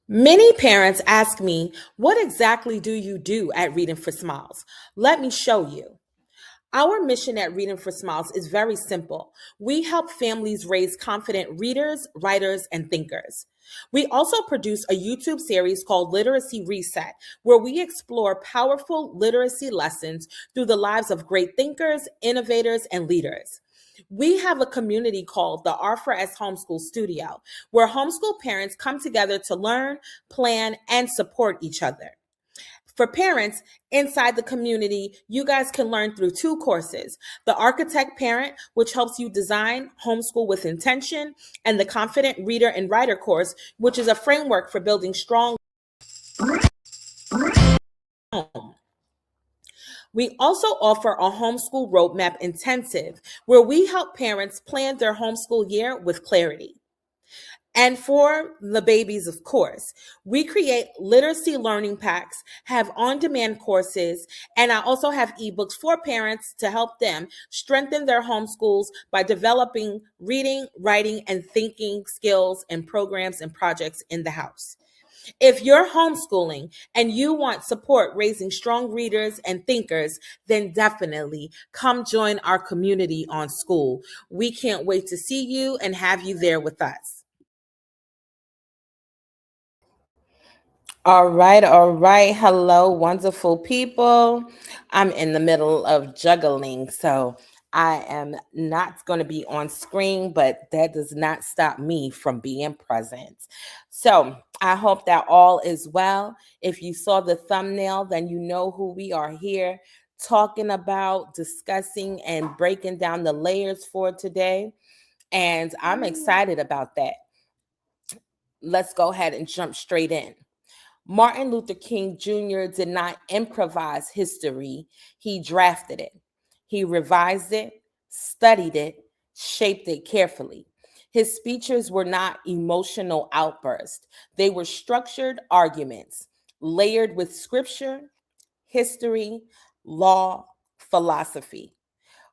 Many parents ask me, what exactly do you do at Reading for Smiles? Let me show you. Our mission at Reading for Smiles is very simple. We help families raise confident readers, writers, and thinkers. We also produce a YouTube series called Literacy Reset, where we explore powerful literacy lessons through the lives of great thinkers, innovators, and leaders. We have a community called the R4S Homeschool Studio, where homeschool parents come together to learn, plan, and support each other. For parents inside the community, you guys can learn through two courses: the Architect Parent, which helps you design homeschool with intention, and the Confident Reader and Writer course, which is a framework for building strong home. We also offer a homeschool roadmap intensive where we help parents plan their homeschool year with clarity. And for the babies, of course, we create literacy learning packs, have on demand courses, and I also have ebooks for parents to help them strengthen their homeschools by developing reading, writing, and thinking skills and programs and projects in the house. If you're homeschooling and you want support raising strong readers and thinkers, then definitely come join our community on school. We can't wait to see you and have you there with us. All right, all right. Hello, wonderful people. I'm in the middle of juggling, so I am not going to be on screen, but that does not stop me from being present. So I hope that all is well. If you saw the thumbnail, then you know who we are here talking about, discussing, and breaking down the layers for today. And I'm excited about that. Let's go ahead and jump straight in. Martin Luther King Jr. did not improvise history, he drafted it. He revised it, studied it, shaped it carefully. His speeches were not emotional outbursts, they were structured arguments, layered with scripture, history, law, philosophy.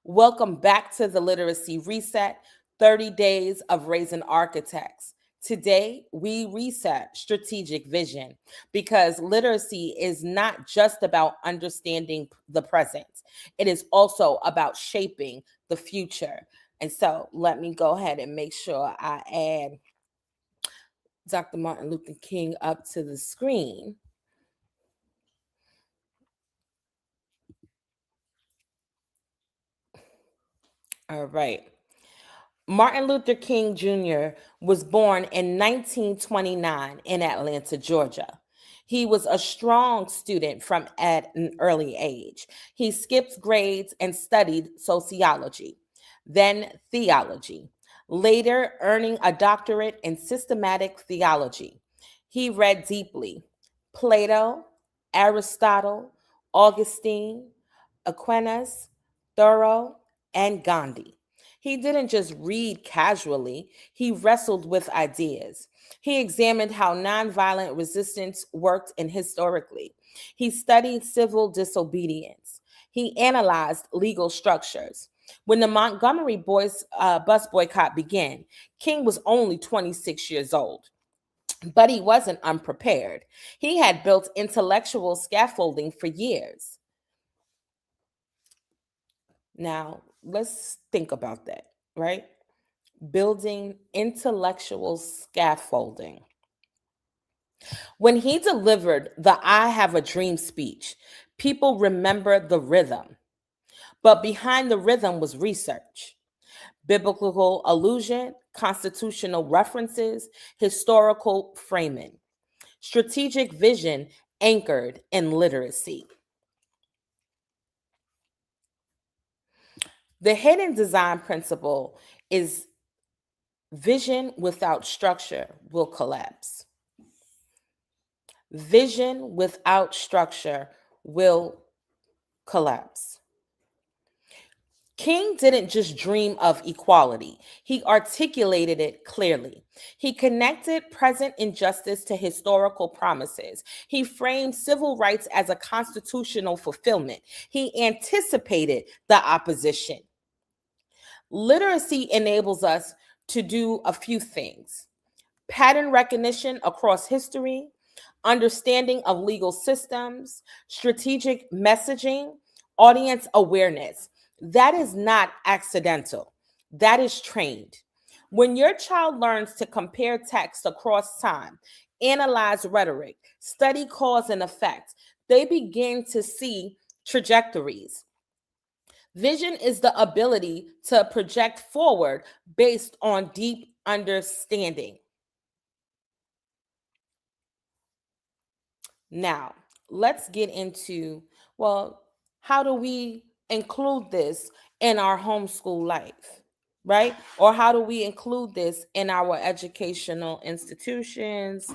Welcome back to the Literacy Reset, 30 Days of Raising Architects. Today, we reset strategic vision because literacy is not just about understanding the present, it is also about shaping the future. And so, let me go ahead and make sure I add Dr. Martin Luther King up to the screen. All right. Martin Luther King Jr. was born in 1929 in Atlanta, Georgia. He was a strong student from at an early age. He skipped grades and studied sociology, then theology, later earning a doctorate in systematic theology. He read deeply Plato, Aristotle, Augustine, Aquinas, Thoreau, and Gandhi. He didn't just read casually, he wrestled with ideas. He examined how nonviolent resistance worked and historically. He studied civil disobedience. He analyzed legal structures. When the Montgomery bus boycott began, King was only 26 years old. But he wasn't unprepared. He had built intellectual scaffolding for years. Now, let's think about that, right? Building intellectual scaffolding. When he delivered the I Have a Dream speech, people remember the rhythm. But behind the rhythm was research, biblical allusion, constitutional references, historical framing, strategic vision anchored in literacy. The hidden design principle is vision without structure will collapse. Vision without structure will collapse. King didn't just dream of equality, he articulated it clearly. He connected present injustice to historical promises. He framed civil rights as a constitutional fulfillment. He anticipated the opposition. Literacy enables us to do a few things: pattern recognition across history, understanding of legal systems, strategic messaging, audience awareness. That is not accidental, that is trained. When your child learns to compare text across time, analyze rhetoric, study cause and effect, they begin to see trajectories. Vision is the ability to project forward based on deep understanding. Now, let's get into, well, how do we include this in our homeschool life, right? Or how do we include this in our educational institutions,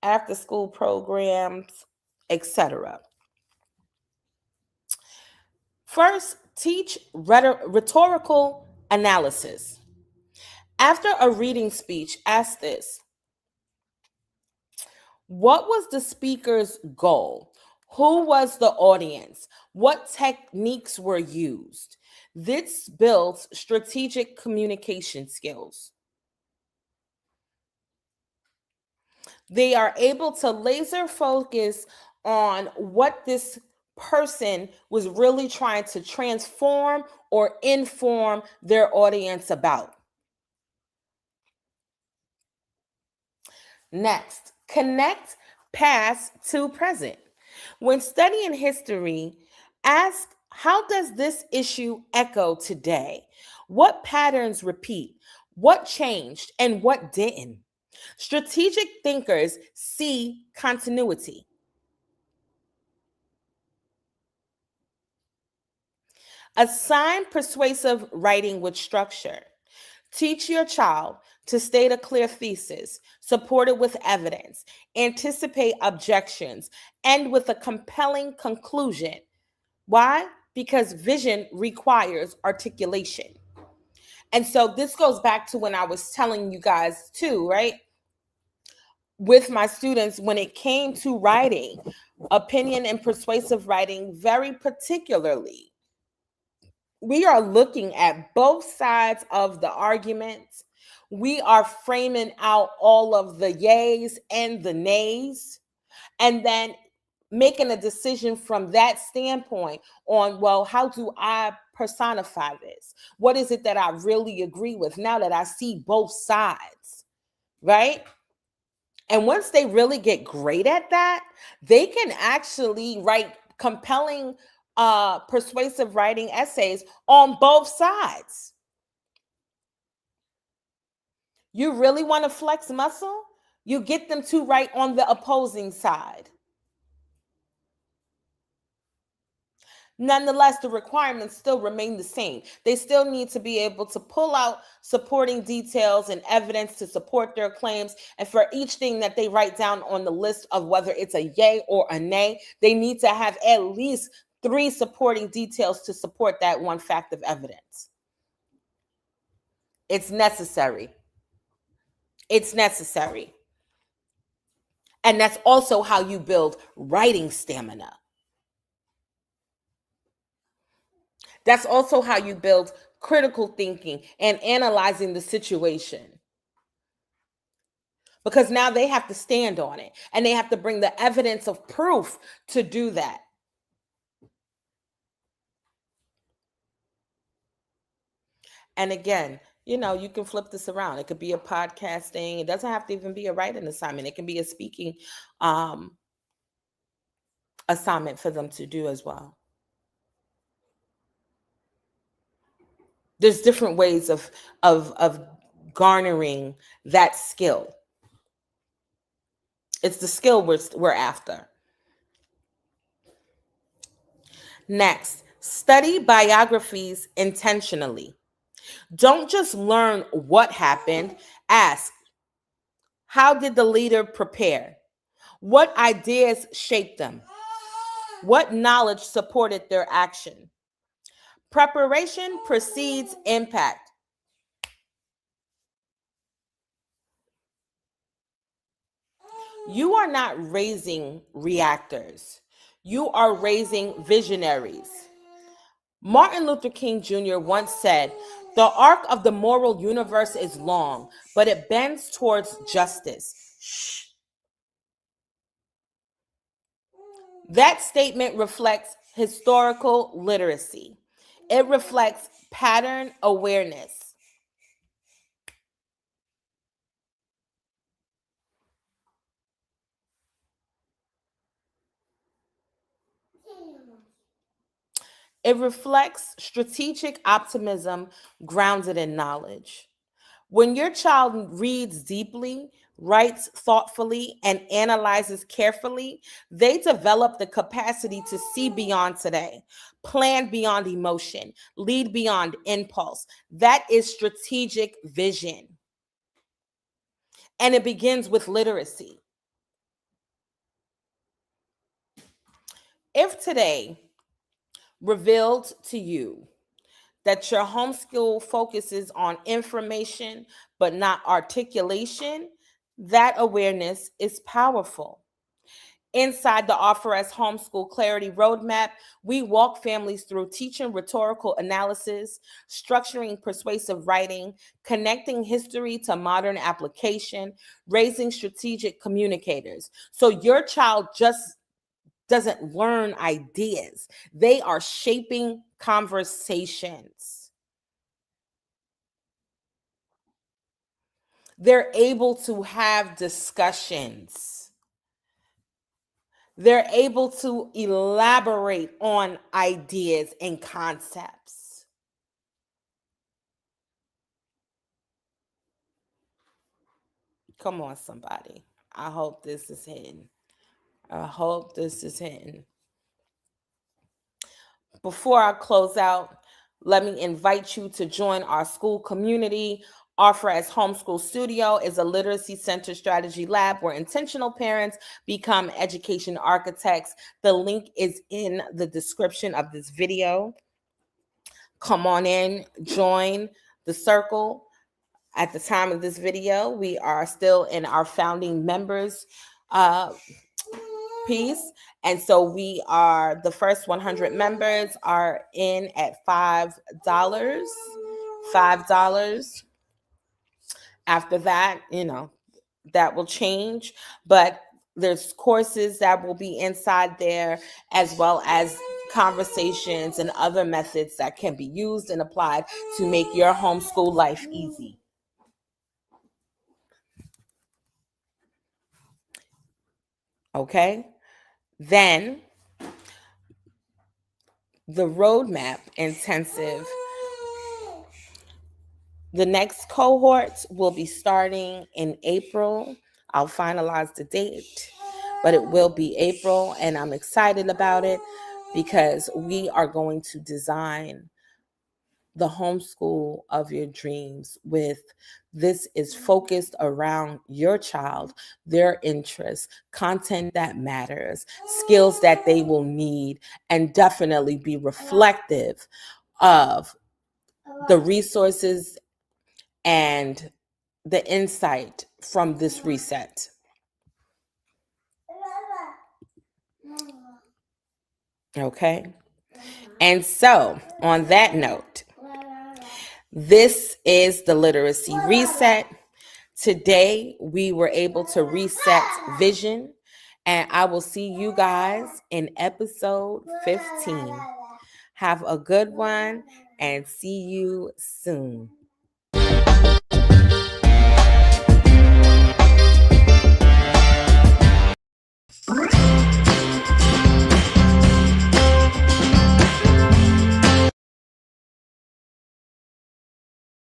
after school programs, etc.? First, teach rhetorical analysis. After a reading speech, ask this: what was the speaker's goal? Who was the audience? What techniques were used? This builds strategic communication skills. They are able to laser focus on what this person was really trying to transform or inform their audience about. Next, connect past to present. When studying history, ask, how does this issue echo today? What patterns repeat? What changed and what didn't? Strategic thinkers see continuity. Assign persuasive writing with structure. Teach your child to state a clear thesis, support it with evidence, anticipate objections, end with a compelling conclusion. Why? Because vision requires articulation. And so this goes back to when I was telling you guys too, right? With my students, when it came to writing, opinion and persuasive writing, very particularly, we are looking at both sides of the argument. We are framing out all of the yays and the nays, and then making a decision from that standpoint on, well, how do I personify this? What is it that I really agree with now that I see both sides, right? And once they really get great at that, they can actually write compelling, persuasive writing essays on both sides. You really want to flex muscle? You get them to write on the opposing side. Nonetheless, the requirements still remain the same. They still need to be able to pull out supporting details and evidence to support their claims. And for each thing that they write down on the list of whether it's a yay or a nay, they need to have at least 3 supporting details to support that one fact of evidence. It's necessary. It's necessary. And that's also how you build writing stamina. That's also how you build critical thinking and analyzing the situation. Because now they have to stand on it and they have to bring the evidence of proof to do that. And again, you can flip this around. It could be a podcasting. It doesn't have to even be a writing assignment. It can be a speaking assignment for them to do as well. There's different ways of garnering that skill. It's the skill we're after. Next, study biographies intentionally. Don't just learn what happened. Ask, how did the leader prepare? What ideas shaped them? What knowledge supported their action? Preparation precedes impact. You are not raising reactors. You are raising visionaries. Martin Luther King Jr. once said, "The arc of the moral universe is long, but it bends towards justice." Shh. That statement reflects historical literacy. It reflects pattern awareness. It reflects strategic optimism grounded in knowledge. When your child reads deeply, writes thoughtfully, and analyzes carefully, they develop the capacity to see beyond today, plan beyond emotion, lead beyond impulse. That is strategic vision. And it begins with literacy. If today revealed to you that your homeschool focuses on information but not articulation, that awareness is powerful. Inside the Offer as Homeschool Clarity Roadmap, we walk families through teaching rhetorical analysis, structuring persuasive writing, connecting history to modern application, raising strategic communicators. So your child just doesn't learn ideas, they are shaping conversations. They're able to have discussions. They're able to elaborate on ideas and concepts. Come on, somebody. I hope this is hitting. I hope this is hitting. Before I close out, let me invite you to join our school community. Offer as Homeschool Studio is a literacy center strategy lab where intentional parents become education architects. The link is in the description of this video. Come on in, join the circle. At the time of this video, we are still in our founding members piece. And so we are, the first 100 members are in at $5. $5. After that, that will change. But there's courses that will be inside there, as well as conversations and other methods that can be used and applied to make your homeschool life easy. Okay? Then the roadmap intensive, the next cohort will be starting in April. I'll finalize the date, but it will be April, and I'm excited about it because we are going to design the homeschool of your dreams. This is focused around your child, their interests, content that matters, skills that they will need, and definitely be reflective of the resources and the insight from this reset. Okay. And so, on that note, this is the literacy reset. Today, we were able to reset vision, and I will see you guys in episode 15. Have a good one and see you soon.